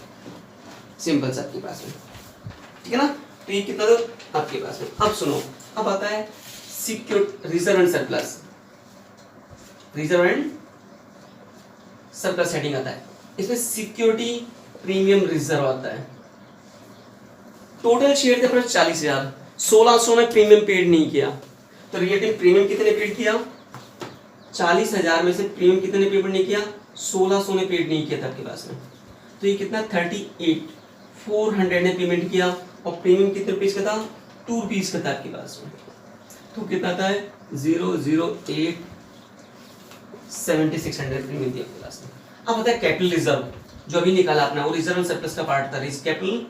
सिंपल से आपके पास में, ठीक है ना। तो ये कितना दो आपके पास में। अब सुनो, अब आता है secure reserve and surplus, reserve and surplus heading आता है। इसमें सिक्योरिटी प्रीमियम रिजर्व आता है। टोटल शेयर थे अपने 40,000, 1600 में प्रीमियम पेड नहीं किया, तो रिलेटिव प्रीमियम कितने पेड किया 40,000 में से प्रीमियम कितने पेड नहीं किया 1600 ने पेड नहीं किया था आपके पास में। तो ये कितना 38,400 ने पेमेंट किया, और प्रीमियम कितने रुपीज का था 2 रुपीज का था आपके पास में। तो कितना था 008,7600 प्रीमियम दिया आपके पास में। अब होता है कैपिटल रिजर्व, जो अभी निकाला आपने, वो रिजर्व सरप्लस का पार्ट था। कैपिटल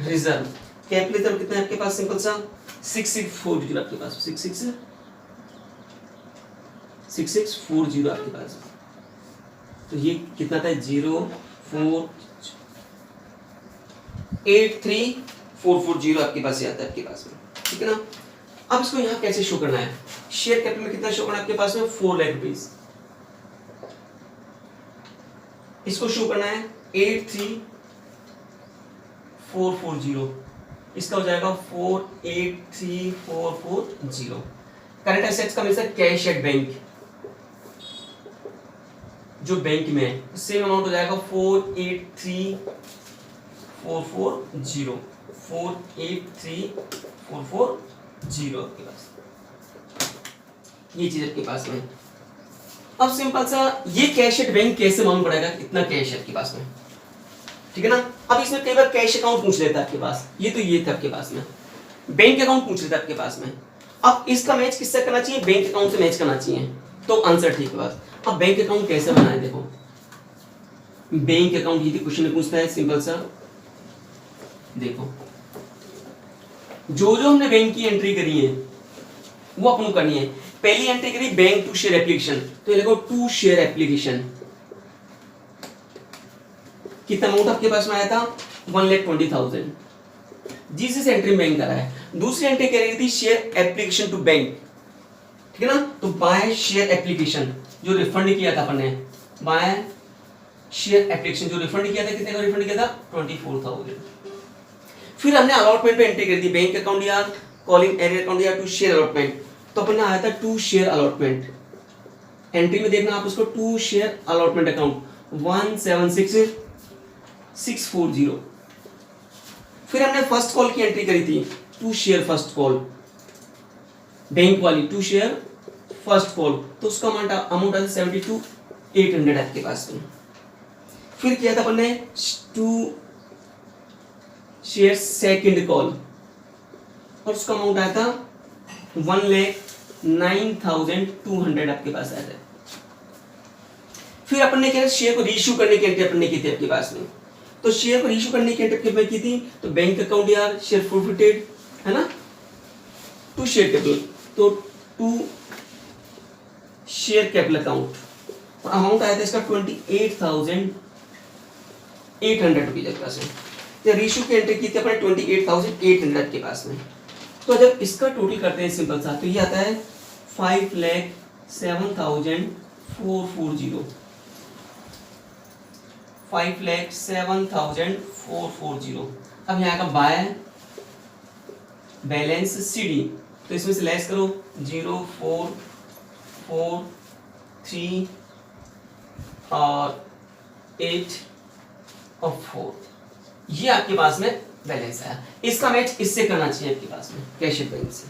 रिजर्व, कैपिटल रिजर्व कितना है आपके पास सिंपल सा 6640 आपके पास 6640 आपके पास। तो ये कितना था 0483440 आपके पास आता है आपके पास में, ठीक है ना। अब इसको यहाँ कैसे शो करना है, शेयर कैपिटल में कितना शो करना है आपके पास में 4 लाख रुपीज। इसको शो करना है 83440, इसका हो जाएगा 483440। करंट एसेट्स का मतलब कैश एट बैंक, जो बैंक में है सेम अमाउंट हो जाएगा 483440, 483440 आपके पास, ये चीज आपके पास में। अब सिंपल सा ये कैश एट बैंक कैसे मालूम पड़ेगा कितना कैश है आपके पास में, ठीक है ना। अब इसमें कई बार कैश अकाउंट पूछ लेता है आपके पास, ये तो ये था आपके पास में, बैंक अकाउंट पूछ लेता है आपके पास में। अब इसका मैच किससे करना चाहिए, बैंक अकाउंट से मैच करना चाहिए, तो आंसर ठीक है बस। अब बैंक अकाउंट कैसे बनाए, देखो बैंक अकाउंट ये क्वेश्चन में पूछता है सिंपल सा। देखो जो हमने बैंक की एंट्री करी है वो अपन करनी है। पहली एंट्री करी बैंक टू शेयर एप्लीकेशन, तो ये देखो टू शेयर एप्लीकेशन, कितना अमाउंट आपके पास में आया था 1,20,000, जिस एंट्री बैंक करा है। दूसरी एंट्री कह रही थी शेयर एप्लीकेशन टू बैंक, ठीक है ना। तो बाय शेयर एप्लीकेशन जो रिफंड किया था अपन ने, बाय शेयर एप्लीकेशन जो रिफंड किया था, कितने का रिफंड किया था 24,000। फिर हमने अलॉटमेंट पे एंट्री कर दी, बैंक अकाउंट या कॉलिंग एरिया अकाउंट या टू शेयर अलॉटमेंट, तो अपन ने आया था टू शेयर अलॉटमेंट। एंट्री में देखना आप उसको टू शेयर अलॉटमेंट अकाउंट 176 640। फिर हमने फर्स्ट कॉल की एंट्री करी थी, to share first call, bank वाली टू शेयर फर्स्ट कॉल, तो उसका अमाउंट आता है 72,800 आपके पास में। फिर किया था अपन ने टू शेयर सेकंड कॉल और उसका अमाउंट आया था 1,09,200 आपके पास आया था। फिर अपन ने क्या शेयर को रीइश्यू करने की एंट्री अपन ने की थी आपके पास में, तो शेयर को रीइश्यू करने की एंट्री की थी, तो बैंक अकाउंट यार शेयर फॉरफिटेड है ना, टू शेयर कैपिटल, तो टू शेयर कैपिटल अकाउंट और अमाउंट आया था इसका 28,800 रुपीज आपके पास में। तो रीइश्यू की एंट्री की थी अपने 28,800 के पास में। तो जब इसका टोटल करते हैं सिंपल सा, तो ये आता है 5,07,440, 5,07,440। अब यहाँ का बाय बैलेंस CD, तो इसमें से लेस करो 0,4,4,3 और 8 और 4, ये आपके पास में बैलेंस आया। इसका मैच इससे करना चाहिए आपके पास में कैशियर बैंक से,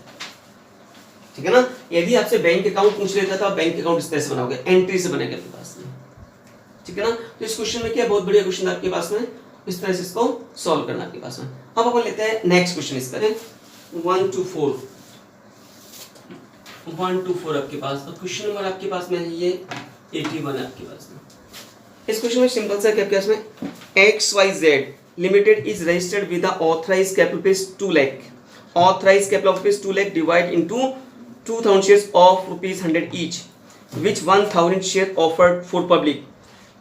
ठीक है ना। यदि आपसे बैंक अकाउंट पूछ लेता था, बैंक अकाउंट इस तरह से बनाओगे, एंट्री से बनेगा आपके पास में, ठीक है ना। तो इस क्वेश्चन में क्या बहुत बढ़िया क्वेश्चन है आपके पास में, इस तरह से इसको सॉल्व करना आपके पास में। अब अपन लेते हैं नेक्स्ट क्वेश्चन इसका 1 to 4 आपके पास। तो क्वेश्चन नंबर आपके पास में है ये 81 है आपके पास में। इस क्वेश्चन में सिंपल सा क्या आपके पास में, XYZ limited is registered with the authorised capital rupees 2 lakh, authorised capital of rupees 2 lakh divide into 2000 shares of rupees 100 each, which 1000 share offered for public.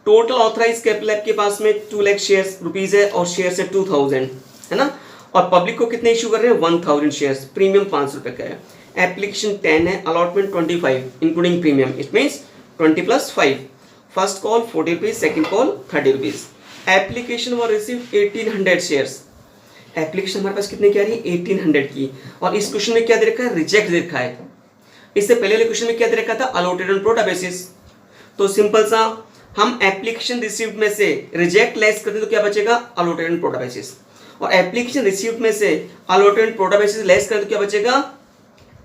Total authorised capital आपके पास में 2 लाख शेयर्स रुपीस है और शेयर्स है 2000 है ना, और पब्लिक को कितने इशू कर रहे हैं 1000 शेयर्स, प्रीमियम 500 रुपए का है, एप्लीकेशन 10 है, allotment 25 including premium, it means 20 + 5, first call 40 rupees, second call 30 rupees. Application were received 1800 shares, application हमारे पास कितने की आ रही है 1800 की, और इस क्वेश्चन में क्या दे रखा है, रिजेक्ट दे रखा है। इससे पहले वाले क्वेश्चन में क्या दे रखा था, अलॉटेड ऑन प्रोटा बेसिस। तो सिंपल सा हम एप्लीकेशन रिसीव्ड में से रिजेक्ट लेस करते तो क्या बचेगा, अलॉटेड ऑन प्रोटा बेसिस, और एप्लीकेशन रिसीव्ड में से अलॉटेड ऑन प्रोटा बेसिस लेस करते तो क्या बचेगा,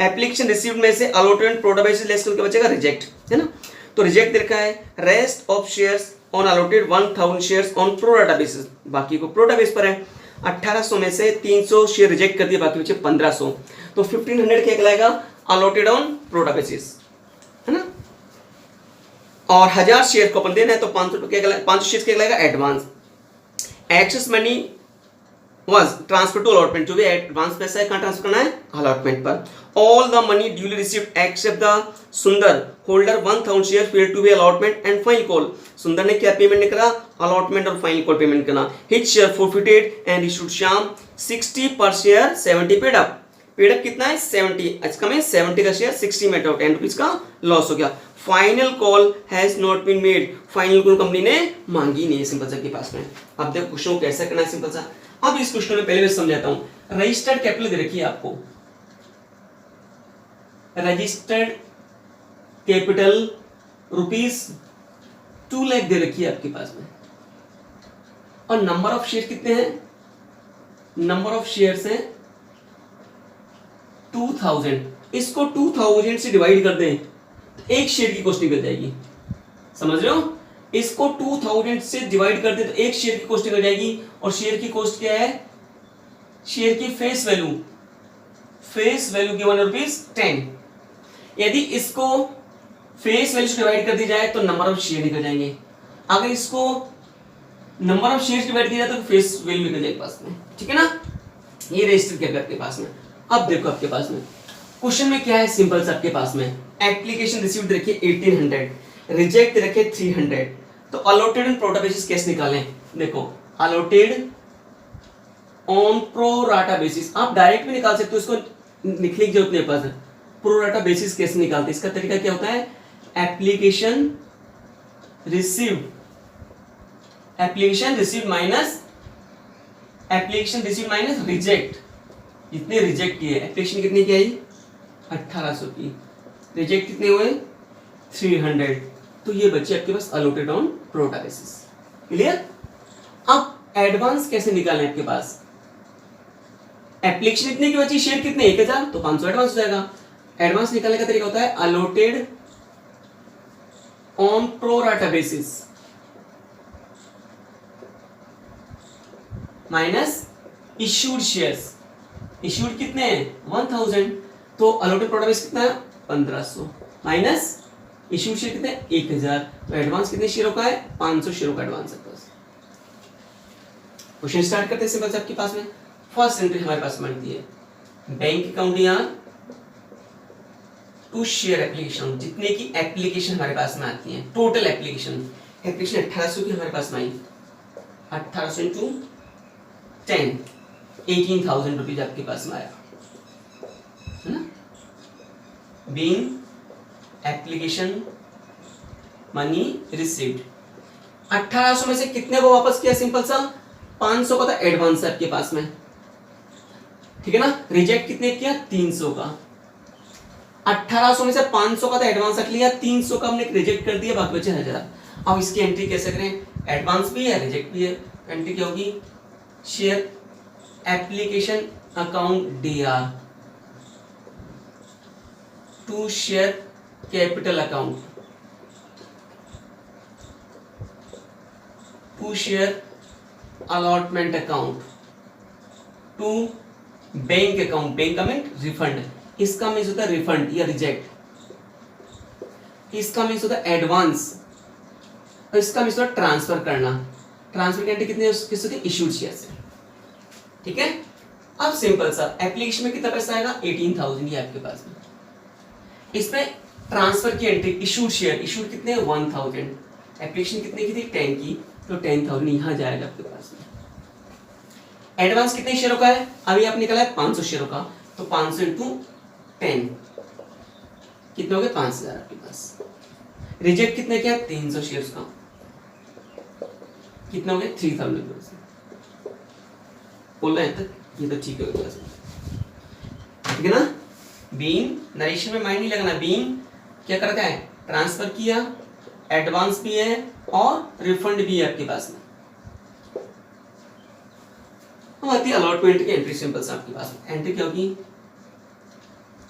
एप्लीकेशन रिसीव्ड में से अलॉटेड ऑन प्रोटा बेसिस लेस करते क्या बचेगा, रिजेक्ट, है ना। तो रिजेक्ट दे रखा है, rest of shares on allotted 1000 shares on pro data basis, बाकी को प्रो डाटा बेस पर है। 1800 में से 300 शेयर रिजेक्ट कर दिए, बाकी बचे 1500, तो 1500 क्या कहलाएगा, allotted on pro data basis, है ना। और 1000 शेयर को अपन देना है तो 500 क्या कहलाएगा, 500 शेयर क्या कहलाएगा, advance. Excess money was transfer to allotment, जो भी एडवांस पैसा है कहाँ ट्रांसफर करना है, अलॉटमेंट पर। All the money duly received except the Sundar holder 1000 share paid to be allotment and final call. Sundar ने क्या पेमेंट नहीं करा, अलॉटमेंट और फाइनल कॉल पेमेंट करना। Which share forfeited and issued Shyam 60 per share 70 paid up, paid up कितना है 70, इसका में 70 का शेयर 60 में आउट, 10 रुपीज का लॉस हो गया। Final call has not been made, final call company ने मांगी नहीं है सिंपल सा के पास में। अब देखो क्वेश्चन को कैसे करना है सिंपल सा। अब इस क्वेश्चन में पहले मैं समझाता हूं, रजिस्टर्ड कैपिटल दे रखी है आपको, रजिस्टर्ड कैपिटल रुपीस 2 लाख दे रखी है आपके पास में, और नंबर ऑफ शेयर कितने हैं, नंबर ऑफ शेयर्स हैं 2000, इसको 2000 से डिवाइड कर दें तो एक शेयर की कॉस्ट निकल जाएगी, समझ रहे हो। इसको 2000 से डिवाइड कर दे तो एक शेयर की कॉस्ट निकल जाएगी, और शेयर की कॉस्ट क्या है, शेयर की फेस वैल्यू गिवन ₹10। यदि इसको फेस वैल्यू से डिवाइड कर दी जाए तो नंबर ऑफ शेयर निकल जाएंगे, अगर इसको नंबर ऑफ शेयर डिवाइड किया जाए तो फेस वैल्यू निकल जाएगी पास में, ठीक है ना। ये रजिस्टर क्या आपके पास में। अब देखो आपके पास में क्वेश्चन में क्या है, सिंपल सा आपके पास में एप्लीकेशन रिसीव्ड रखिए 1800, रिजेक्ट रखे 300, तो अलॉटेड ऑन प्रोटा बेसिस कैसे निकालें, देखो allotted on pro rata basis आप डायरेक्ट भी निकाल सकते हो, इसको लिखने की जरूरत नहीं पास है। प्रो राटा बेसिस कैसे निकालते हैं, इसका तरीका क्या होता है, एप्लीकेशन रिसीव्ड माइनस रिजेक्ट, जितने रिजेक्ट किए, एप्लीकेशन कितनी की आई 1800 की, रिजेक्ट कितने हुए 300, तो ये बच्चे आपके पास अलॉटेड ऑन प्रोटा बेसिस, क्लियर। अब एडवांस कैसे निकालें आपके पास, एप्लीकेशन इतने की बची, शेयर कितने 1000, तो 500 एडवांस हो जाएगा। एडवांस निकालने का तरीका होता है allotted on pro rata basis minus issued shares. Issued कितने हैं 1000, तो अलॉटेड प्रो राटा बेसिस कितना है 1500 माइनस इश्यूड शेयर कितने 1000, तो एडवांस कितने शेयरों का है 500 शेयरों का एडवांस है। क्वेश्चन स्टार्ट करते हैं सिंपल से आपके पास में। फर्स्ट एंट्री हमारे पास बनती है बैंक अकाउंट या टू शेयर एप्लीकेशन, जितने की एप्लीकेशन हमारे पास में आती है, टोटल एप्लीकेशन 1800 की हमारे पास में आई, 1800 इंटू 10 18,000 रुपीज आपके पास में आया है ना। बीइंग एप्लीकेशन मनी रिसीव्ड, 1800 में से कितने को वापस किया, सिंपल सा 500 का था एडवांस है आपके पास में, ठीक है ना। रिजेक्ट कितने किया 300 का, 1800 में से 500 का था एडवांस रख लिया, 300 का हमने रिजेक्ट कर दिया, बाकी बचे 1000। अब इसकी एंट्री कैसे करें, एडवांस भी है रिजेक्ट भी है, एंट्री क्या होगी share application account DR to share capital account to share allotment account to bank account, bank का मीन रिफंड, इसका मीन्स होता है रिफंड या रिजेक्ट, इसका मीन्स होता है एडवांस, और इसका मीन्स होता है ट्रांसफर करना। ट्रांसफर की एंट्री कितनी किस होती है इश्यूड शेयर से, ठीक है। अब सिंपल सा एप्लीकेशन में कितना पैसा आएगा 18,000 ये आपके पास में, इसमें ट्रांसफर की एंट्री इश्यूड शेयर, इश्यूड कितने 1000, एप्लीकेशन कितने की थी 10 की, तो 10,000 यहां जाएगा आपके पास में। एडवांस कितने शेयरों का है, अभी आप निकाला है 500 शेयरों का, तो 500 इंटू 10 कितने हो गए 5000 आपके पास। रिजेक्ट कितने किया 300 शेयर्स का, कितने हो गए 3000 बोल रहे हैं तक, ये तो ठीक है, ठीक है ना। बीइंग नरेशन में माइंड नहीं लगाना, बीइंग क्या करता है ट्रांसफर किया, एडवांस भी है और रिफंड भी है आपके पास में। अब आती है अलॉटमेंट की एंट्री, सिंपल सा आपके पास में एंट्री क्या होगी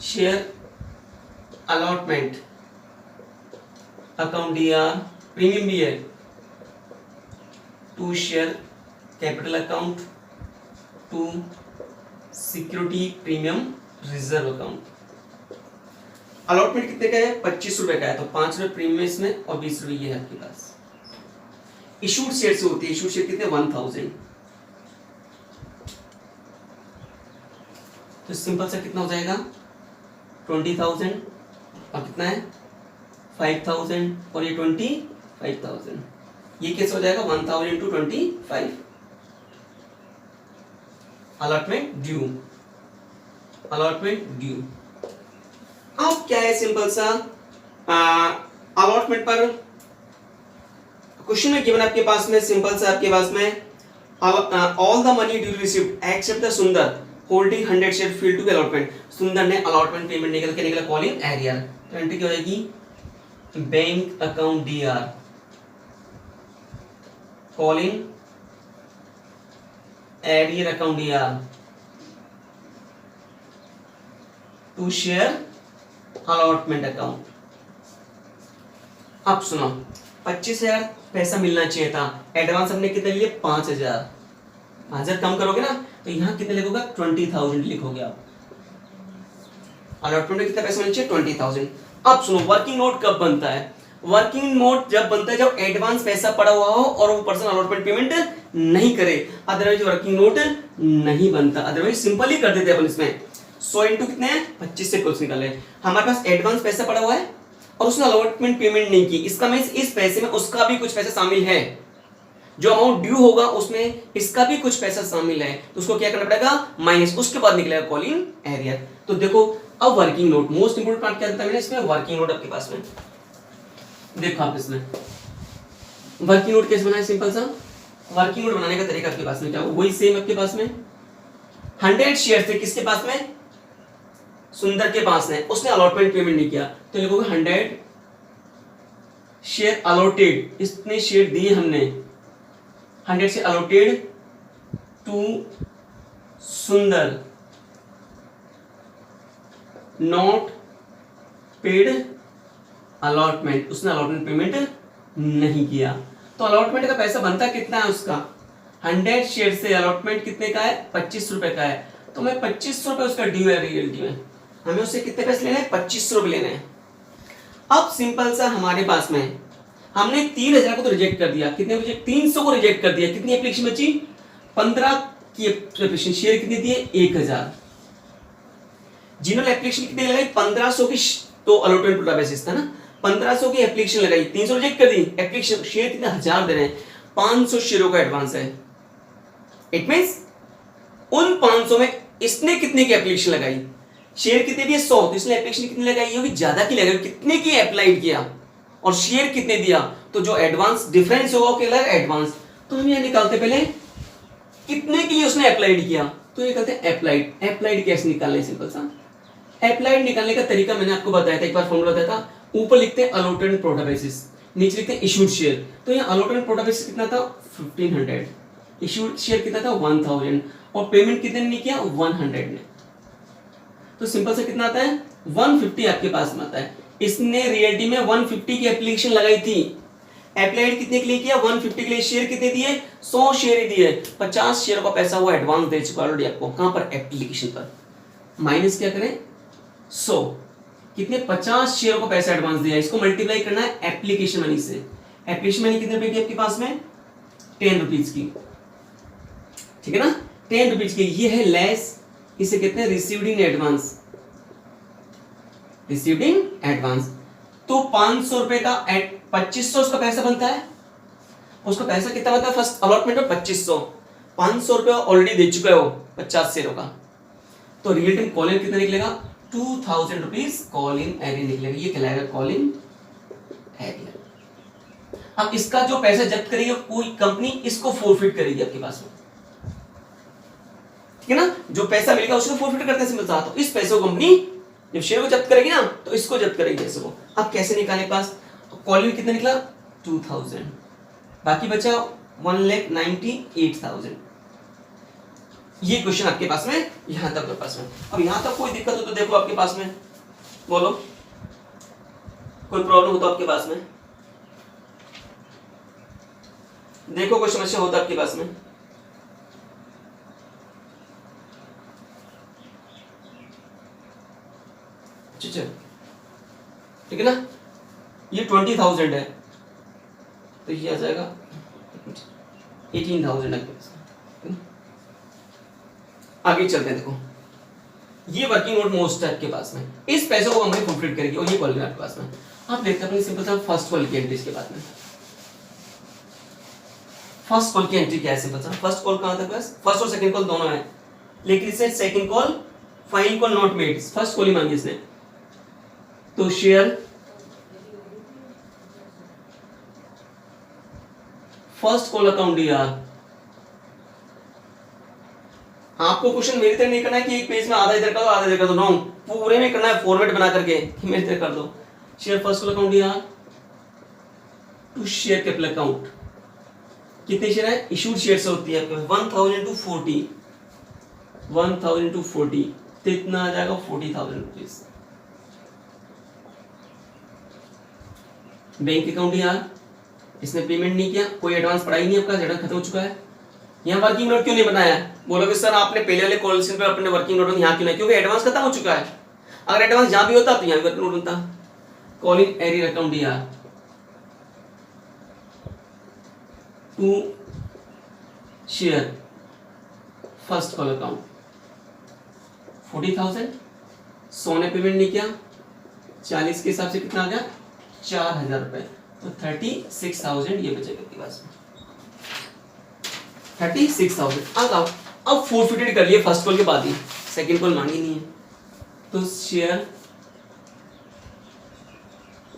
share allotment account DR, premium भी है to share capital account to security premium reserve account. Allotment कितने का है 25 रुपए का है, तो 5 रुपए प्रीमियम इसमें और 20 रुपए ये है आपके पास। इशूड शेयर से होती है, इशूड शेयर कितने 1000, तो सिंपल सा कितना हो जाएगा 20,000 और कितना है 5,000 और ये 25,000, ये कैसे हो जाएगा 1000 into 25 allotment due, allotment due. अब क्या है सिंपल सा अलॉटमेंट पर क्वेश्चन में गिवन आपके पास में, सिंपल सा आपके पास में all the money due received except the Sundar holding 100 share field to allotment. Sundar ने अलॉटमेंट पेमेंट निकल के निकला कॉलिंग एरियर, तो एंट्री क्या हो जाएगी bank account DR calling arrear account DR to share allotment account. अब सुनो 25,000 पैसा मिलना चाहिए था, एडवांस हमने कितने लिए 5,000, 5,000 कम करोगे ना तो यहाँ कितने लिखोगे 20,000 लिखोगे आप। अलॉटमेंट में कितना पैसा मिलना चाहिए 20,000। अब सुनो वर्किंग नोट कब बनता है, वर्किंग नोट जब बनता है जब एडवांस पैसा पड़ा हुआ हो और वो पर्सन अलॉटमेंट पेमेंट नहीं करे, अदरवाइज वर्किंग नोट नहीं बनता। अदरवाइज सिंपल ही कर देते अपन इसमें 100 इंटू कितने हैं 25 से कुछ निकाले, हमारे पास एडवांस पैसा पड़ा हुआ है और उसने अलॉटमेंट पेमेंट नहीं की, इसका मींस इस पैसे में उसका भी कुछ पैसा शामिल है, जो अमाउंट ड्यू होगा उसमें इसका भी कुछ पैसा शामिल है, तो उसको क्या करना पड़ेगा माइनस, उसके बाद निकलेगा कॉलिंग एरियर। तो देखो अब working note most important part क्या देता है इसमें, वर्किंग नोट आपके पास में देखो आप इसमें वर्किंग नोट कैसे बनाए, सिंपल सा वर्किंग नोट बनाने का तरीका आपके पास में क्या वही सेम आपके पास में 100 शेयर थे, किसके पास में सुंदर के पास में, उसने अलॉटमेंट पेमेंट नहीं किया, तो लिखोगे 100 शेयर अलॉटेड, इतने शेयर दिए हमने 100 से अलॉटेड टू सुंदर नॉट पेड अलॉटमेंट, उसने अलॉटमेंट पेमेंट नहीं किया। तो अलॉटमेंट का पैसा बनता कितना है उसका, 100 शेयर से अलॉटमेंट कितने का है, 25 रुपए का है। तो मैं 25 रुपए उसका ड्यू है रियलिटी में, हमें उससे कितने पैसे लेने हैं, 25 रुपए लेने हैं। अब सिंपल सा हमारे पास में हमने 3000 को तो रिजेक्ट कर दिया, कितने रिजेक्ट, 300 को रिजेक्ट कर दिया, कितनी एप्लीकेशन बची, 15 की एप्लीकेशन, शेयर कितने दिए, 1000। जिन्होंने एप्लीकेशन कितनी लगाई, 1500 की, तो अलॉटमेंट उल्टा बेसिस था ना, 1500 की एप्लीकेशन लगाई, 300 रिजेक्ट कर दी, एप्लीकेशन शेयर कितने 1000 दे रहे हैं, 500 शेयरों का एडवांस है। इट मींस उन 500 में इसने कितने की एप्लीकेशन लगाई, शेयर कितने दिए 100, तो इसने एप्लीकेशन कितनी लगाई होगी, ज्यादा की लगाई, कितने की अप्लाइड किया और शेयर कितने दिया, तो जो एडवांस डिफरेंस होगा वो कहलाएगा एडवांस। तो हम यहां निकालते पहले कितने के लिए उसने अप्लाइड किया, तो ये कहते हैं अप्लाइड। अप्लाइड कैसे निकालने, सिंपल सा अप्लाइड निकालने का तरीका मैंने आपको बताया था, एक बार फॉर्मूला बताया था, ऊपर लिखते हैं अलॉटेड प्रोडा बेसिस, नीचे लिखते हैं इशूड शेयर। तो यहाँ अलॉटेड प्रोडा बेसिस कितना था 1500, इशूड शेयर कितना था 1000 और पेमेंट कितने ने किया 100 ने। तो सिंपल से कितना आता है 150 आपके पास में आता है। इसने रियलिटी में 150 की एप्लीकेशन लगाई थी, अप्लाइड कितने के लिए किया 150 के लिए, शेयर कितने दिए 100 शेयर ही दिए, 50 शेयर का पैसा वो एडवांस दे चुका ऑलरेडी आपको, कहां पर, एप्लीकेशन पर। माइनस क्या करें 100, कितने 50 शेयर को पैसा एडवांस दिया, इसको मल्टीप्लाई करना है एप्लीकेशन मनी से। एप्लीकेशन मनी कितने रुपए की आपके पास में 10 रुपीज की, ठीक है ना, 10 रुपीज की, ये है लेस, इसे कहते हैं received in advance, received in advance. तो 500 रुपए का 2500 उसका पैसा बनता है, उसका पैसा कितना बनता है, फर्स्ट अलॉटमेंट में 2500, 500 रुपए ऑलरेडी दे चुका है वो 50 शेयरों का, तो रियल टाइम कॉल इन कितना निकलेगा 2000 रुपीज कॉल इन एरिया निकलेगा, ये कहलाएगा कॉल इन एरिया। अब इसका जो पैसा जब्त करेगी कोई कंपनी, इसको फोरफिट करेगी आपके पास में, ठीक है ना, जो पैसा मिलेगा उसको फोरफिट करते हैं सिंपल सा। तो इस पैसे को कंपनी जब शेयर को जब्त करेगी ना, तो इसको जब्त करेगी पैसे को। अब कैसे निकाले पास, कॉल इन कितना निकला 2000, बाकी बचा 1,98,000। ये क्वेश्चन आपके पास में यहां तक के पास में। अब यहां तक कोई दिक्कत हो तो देखो आपके पास में, बोलो कोई प्रॉब्लम हो तो आपके पास में देखो, कोई समस्या हो तो आपके पास में। अच्छा ठीक है ना, ये 20,000 है तो ये आ जाएगा 18,000 आपके पास। आगे चलते हैं, देखो ये वर्किंग नोट मोस्ट है आपके पास में, इस पैसे को हमें कंप्लीट करेगी और ये कॉल आपके पास में। आप देखते हैं अपनी सिंपल सा फर्स्ट कॉल की एंट्री के बाद में, फर्स्ट कॉल की एंट्री क्या है, सिंपल सा फर्स्ट कॉल कहां था, बस फर्स्ट और सेकंड कॉल दोनों है, लेकिन इसे second call final call not made, first call ही मांगी इसने। तो शेयर फर्स्ट कॉल अकाउंट यार, आपको क्वेश्चन मेरी तरह नहीं करना है कि एक पेज में आधा इधर कर दो आधा इधर कर दो, नो, पूरे में करना है फॉर्मेट बना करके कि मेरी तरह कर दो। शेयर फर्स्ट कॉल अकाउंट यार टू शेयर कैपिटल अकाउंट, कितने शेयर है, इशूड शेयर से होती है आपके 1000 टू 40, 1000 टू 40 तो इतना आ जाएगा 40,000 रुपीज। बैंक अकाउंट यार, इसने पेमेंट नहीं किया, कोई एडवांस पड़ा ही नहीं, आपका एडवांस खत्म हो चुका है। यहाँ वर्किंग नोट क्यों नहीं बनाया, बोलोगे सर आपने पहले वाले क्वेश्चन पे अपने वर्किंग नोट यहाँ क्यों नहीं, क्योंकि एडवांस खत्म हो चुका है। अगर एडवांस यहाँ भी होता तो यहाँ भी वर्किंग नोट बनता। कॉलिंग एरियर अकाउंट यार to share first call account 40,000, 100 ने पेमेंट नहीं किया, 40 के हिसाब से कितना आ गया 4,000 रुपए, तो 36,000 ये बचेगा आपके पास में, 36,000। अब फोरफिटेड कर लिए फर्स्ट कॉल के बाद ही, सेकंड कॉल मांगी नहीं है, तो शेयर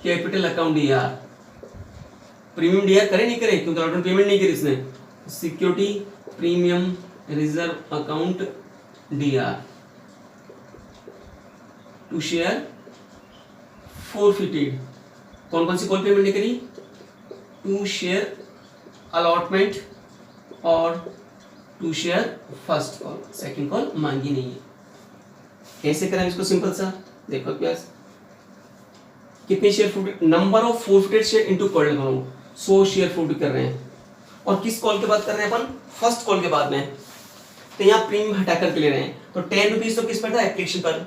कैपिटल अकाउंट यार, प्रीमियम डीआर करे नहीं करे क्योंकि अलॉटमेंट पेमेंट नहीं करी इसने, security premium reserve account DR to share forfeited, कौन कौन सी कॉल पेमेंट नहीं करी, टू शेयर अलॉटमेंट और to share first call, second call मांगी नहीं है। कैसे करें इसको सिंपल सा, देखो प्यास कितने share forfeit, number of forfeited share into called amount, 100 share forfeit कर रहे हैं और किस कॉल के बाद कर रहे हैं अपन, फर्स्ट कॉल के बाद में। तो यहाँ प्रीमियम हटा करके ले रहे हैं, तो 10 रुपीज तो किस पर था, एप्लीकेशन पर,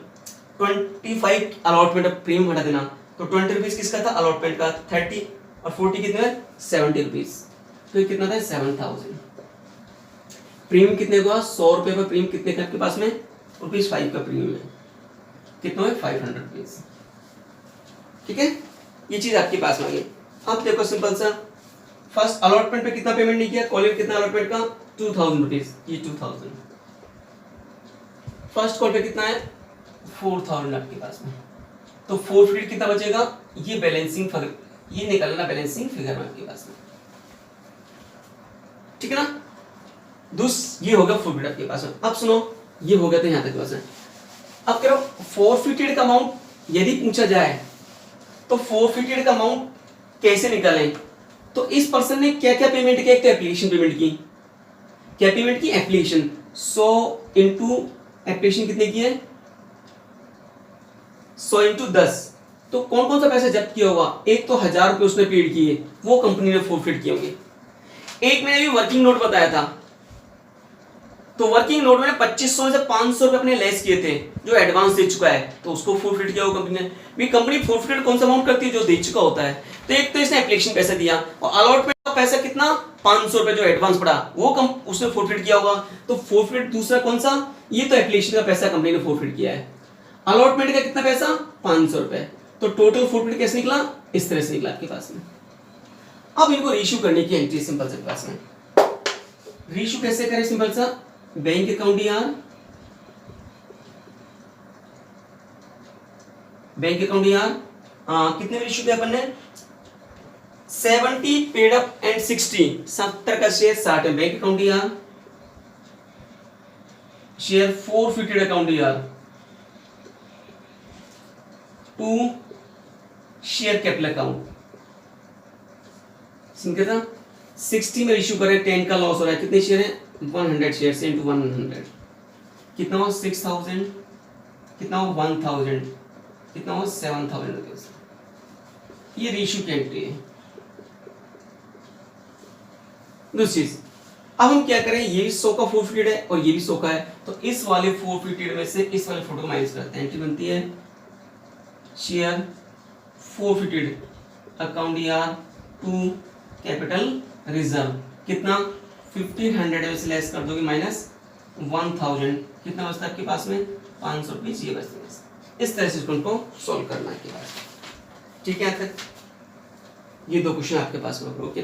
25 अलॉटमेंट ऑफ प्रीमियम हटा देना, तो 20 रुपीज किसका था, अलॉटमेंट का, 30 और 40 कितने में, 70 रुपीज, तो ये कितना था, 7000। प्रीमियम कितने हुआ, 100 रुपए का प्रीमियम कितने का आपके पास में, ₹5 का प्रीमियम है, कितना है, 500 रुपीज। ठीक है, ये चीज आपके पास में आ गई। अब देखो सिंपल सा, फर्स्ट अलॉटमेंट पे कितना पेमेंट नहीं किया, कॉलेज कितना अलॉटमेंट का, 2000 रुपीज, ये 2000। फर्स्ट कॉल पे कितना है, 4000 आपके पास में, तो 450 कितना बचेगा, ये बैलेंसिंग फिगर, ये निकालना बैलेंसिंग फिगर में आपके पास में। ठीक है ना, ये होगा 450 आपके पास में। अब सुनो, ये हो गया था यहां तक बस है। अब करो 450 का अमाउंट यदि पूछा जाए तो 450 का अमाउंट कैसे निकालें, तो इस पर्सन ने क्या क्या पेमेंट किया, एक तो एप्लीकेशन पेमेंट की, क्या पेमेंट की, एप्लीकेशन, 100 इंटू एप्लीकेशन कितने की है, 100 इंटू 10, तो कौन कौन सा पैसा जब्त किया होगा, एक तो 1000 रुपए उसने पेड किए, वो कंपनी ने फॉरफिट किए होंगे। एक मैंने अभी वर्किंग नोट बताया था, तो वर्किंग नोट में 2500 से 500 रुपए अपने लेस किए थे, जो एडवांस दे चुका है, तो उसको फॉरफिट किया होगा कंपनी ने। भी कंपनी फॉरफिट कौन सा अमाउंट करती है, जो दे चुका होता है। तो एक तो इसने एप्लीकेशन पैसा दिया, और अलॉटमेंट का पैसा कितना, 500 रुपए जो एडवांस पड़ा, वो उसने फॉरफिट किया होगा। तो फॉरफिट दूसरा कौन सा, ये तो एप्लीकेशन का पैसा कंपनी ने फॉरफिट किया है। अलॉटमेंट का कितना पैसा, 500 रुपए, तो टोटल फॉरफिट कैसे निकला, इस तरह से निकला आपके पास में। अब इनको रीइश्यू करने की एंट्री सिंपल से पास में, रीइश्यू कैसे करें, सिंपल सा, बैंक अकाउंट यार, बैंक अकाउंट यार, कितने में इश्यू किया अपन ने, 70 पेड अप एंड 60, 70 का शेयर 60 है, बैंक अकाउंट यार, शेयर 450 अकाउंट यार, to share capital account, simple था, 60 में इश्यू करें, 10 का लॉस हो रहा है, कितने शेयर है, 100 शेयर से इंटू 100, कितना हो, 6000, कितना हो, 1000, कितना हो, 7000 रुपीज। ये रेशियो की एंट्री है। दूसरी चीज, अब हम क्या करें, ये भी 100 का 450 है और ये भी 100 का है, तो इस वाले 450 में से इस वाले फोटो को माइनस करते हैं, एंट्री बनती है शेयर 450 अकाउंट यार टू कैपिटल रिजर्व, कितना 1500 से लेस कर दोगे, माइनस 1000, कितना बचता है आपके पास में, 500 रुपीज ये बचते हैं। इस तरह से इसको सॉल्व करना है आपके पास। ठीक है, ये 2 क्वेश्चन आपके पास में। ओके।